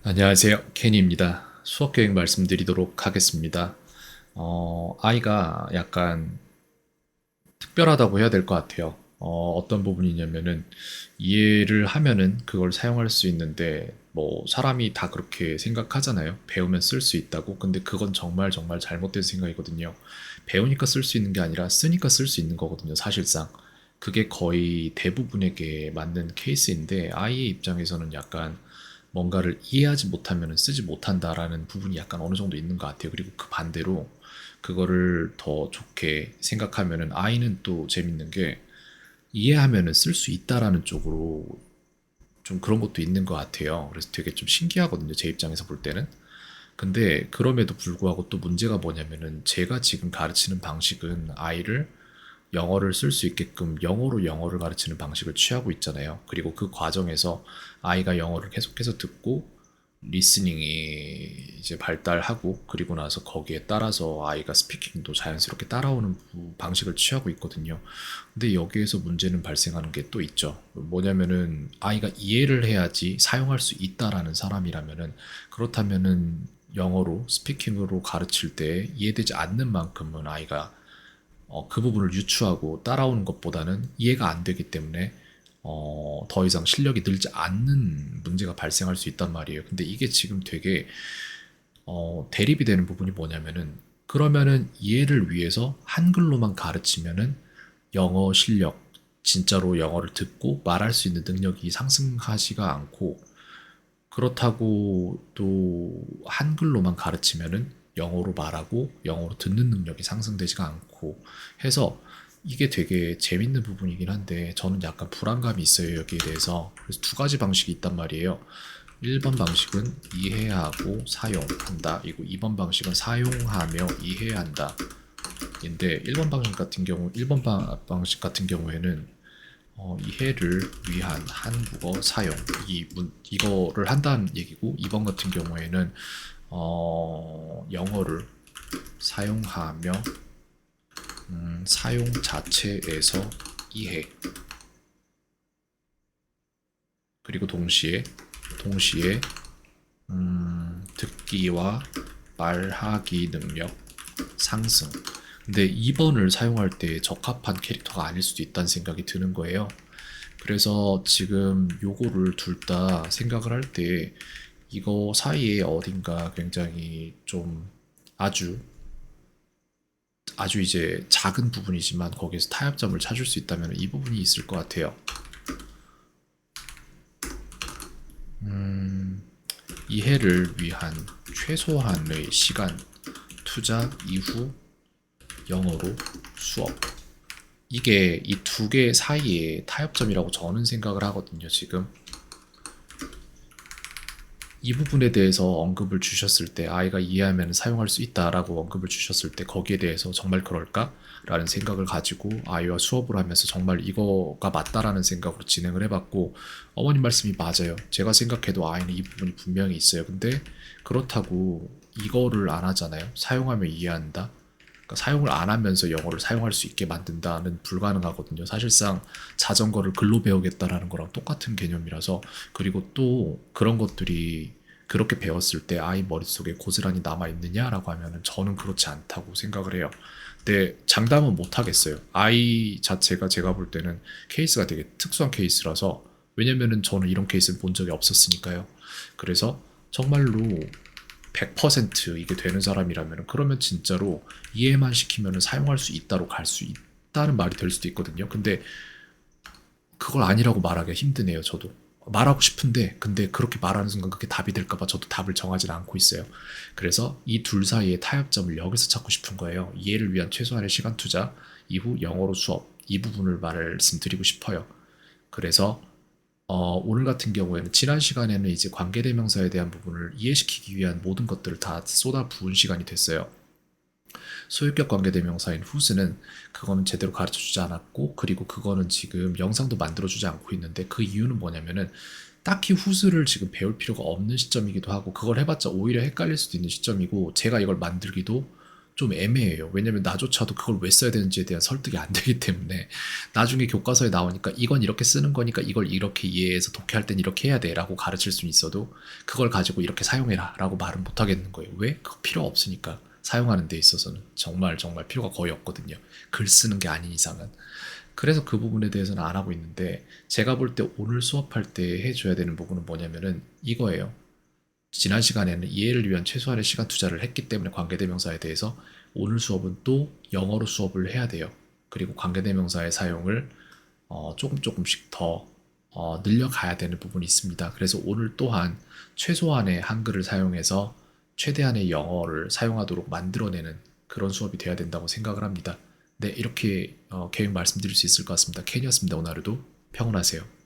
안녕하세요. 케니입니다. 수업 계획 말씀드리도록 하겠습니다. 아이가 약간 특별하다고 해야 될 것 같아요. 어떤 부분이냐면은 이해를 하면은 그걸 사용할 수 있는데 뭐 사람이 다 그렇게 생각하잖아요. 배우면 쓸 수 있다고. 근데 그건 정말 정말 잘못된 생각이거든요. 배우니까 쓸 수 있는 게 아니라 쓰니까 쓸 수 있는 거거든요. 사실상. 그게 거의 대부분에게 맞는 케이스인데 아이의 입장에서는 약간 뭔가를 이해하지 못하면 쓰지 못한다라는 부분이 약간 어느 정도 있는 것 같아요. 그리고 그 반대로 그거를 더 좋게 생각하면은 아이는 또 재밌는 게 이해하면은 쓸 수 있다라는 쪽으로 좀 그런 것도 있는 것 같아요. 그래서 되게 좀 신기하거든요. 제 입장에서 볼 때는. 근데 그럼에도 불구하고 또 문제가 뭐냐면은 제가 지금 가르치는 방식은 아이를 영어를 쓸 수 있게끔 영어로 영어를 가르치는 방식을 취하고 있잖아요. 그리고 그 과정에서 아이가 영어를 계속해서 듣고 리스닝이 이제 발달하고 그리고 나서 거기에 따라서 아이가 스피킹도 자연스럽게 따라오는 방식을 취하고 있거든요. 근데 여기에서 문제는 발생하는 게 또 있죠. 뭐냐면은 아이가 이해를 해야지 사용할 수 있다라는 사람이라면은 그렇다면은 영어로 스피킹으로 가르칠 때 이해되지 않는 만큼은 아이가 그 부분을 유추하고 따라오는 것보다는 이해가 안 되기 때문에 더 이상 실력이 늘지 않는 문제가 발생할 수 있단 말이에요. 근데 이게 지금 되게 대립이 되는 부분이 뭐냐면은 그러면은 이해를 위해서 한글로만 가르치면은 영어 실력, 진짜로 영어를 듣고 말할 수 있는 능력이 상승하지가 않고 그렇다고 또 한글로만 가르치면은 영어로 말하고 영어로 듣는 능력이 상승되지가 않고 해서 이게 되게 재밌는 부분이긴 한데 저는 약간 불안감이 있어요 여기에 대해서. 그래서 두 가지 방식이 있단 말이에요. 1번 방식은 이해하고 사용한다 이고 2번 방식은 사용하며 이해해야 한다 인데 1번 방식 같은 경우 1번 방식 같은 경우에는 이해를 위한 한국어 사용 이거를 한다는 얘기고 2번 같은 경우에는 영어를 사용하며 사용 자체에서 이해 그리고 동시에 듣기와 말하기 능력 상승. 근데 2번을 사용할 때 적합한 캐릭터가 아닐 수도 있다는 생각이 드는 거예요. 그래서 지금 요거를 둘 다 생각을 할 때 이거 사이에 어딘가 굉장히 좀 아주 아주 이제 작은 부분이지만 거기에서 타협점을 찾을 수 있다면 이 부분이 있을 것 같아요. 이해를 위한 최소한의 시간 투자 이후 영어로 수업. 이게 이 두 개 사이의 타협점이라고 저는 생각을 하거든요, 지금. 이 부분에 대해서 언급을 주셨을 때 아이가 이해하면 사용할 수 있다라고 언급을 주셨을 때 거기에 대해서 정말 그럴까? 라는 생각을 가지고 아이와 수업을 하면서 정말 이거가 맞다라는 생각으로 진행을 해봤고 어머님 말씀이 맞아요. 제가 생각해도 아이는 이 부분이 분명히 있어요. 근데 그렇다고 이거를 안 하잖아요. 사용하며 이해한다. 그러니까 사용을 안 하면서 영어를 사용할 수 있게 만든다는 불가능하거든요. 사실상 자전거를 글로 배우겠다라는 거랑 똑같은 개념이라서. 그리고 또 그런 것들이 그렇게 배웠을 때 아이 머릿속에 고스란히 남아있느냐라고 하면 저는 그렇지 않다고 생각을 해요. 근데 장담은 못 하겠어요. 아이 자체가 제가 볼 때는 케이스가 되게 특수한 케이스라서 왜냐면은 저는 이런 케이스를 본 적이 없었으니까요. 그래서 정말로 100% 이게 되는 사람이라면 그러면 진짜로 이해만 시키면 사용할 수 있다로 갈 수 있다는 말이 될 수도 있거든요. 근데 그걸 아니라고 말하기가 힘드네요, 저도. 말하고 싶은데 근데 그렇게 말하는 순간 그게 답이 될까봐 저도 답을 정하지 않고 있어요. 그래서 이 둘 사이의 타협점을 여기서 찾고 싶은 거예요. 이해를 위한 최소한의 시간 투자 이후 영어로 수업 이 부분을 말씀드리고 싶어요. 그래서 오늘 같은 경우에는 지난 시간에는 이제 관계대명사에 대한 부분을 이해시키기 위한 모든 것들을 다 쏟아 부은 시간이 됐어요. 소유격 관계대명사인 whose는 그거는 제대로 가르쳐주지 않았고 그리고 그거는 지금 영상도 만들어주지 않고 있는데 그 이유는 뭐냐면은 딱히 whose를 지금 배울 필요가 없는 시점이기도 하고 그걸 해봤자 오히려 헷갈릴 수도 있는 시점이고 제가 이걸 만들기도 좀 애매해요. 왜냐면 나조차도 그걸 왜 써야 되는지에 대한 설득이 안 되기 때문에 나중에 교과서에 나오니까 이건 이렇게 쓰는 거니까 이걸 이렇게 이해해서 독해할 땐 이렇게 해야 돼라고 가르칠 수는 있어도 그걸 가지고 이렇게 사용해라라고 말은 못 하겠는 거예요. 왜? 그거 필요 없으니까. 사용하는 데 있어서는 정말 정말 필요가 거의 없거든요. 글 쓰는 게 아닌 이상은. 그래서 그 부분에 대해서는 안 하고 있는데 제가 볼 때 오늘 수업할 때 해줘야 되는 부분은 뭐냐면은 이거예요. 지난 시간에는 이해를 위한 최소한의 시간 투자를 했기 때문에 관계대명사에 대해서 오늘 수업은 또 영어로 수업을 해야 돼요. 그리고 관계대명사의 사용을 조금 조금씩 더 늘려가야 되는 부분이 있습니다. 그래서 오늘 또한 최소한의 한글을 사용해서 최대한의 영어를 사용하도록 만들어내는 그런 수업이 돼야 된다고 생각을 합니다. 네, 이렇게 계획 말씀드릴 수 있을 것 같습니다. 캔이었습니다. 오늘 하루도 평온하세요.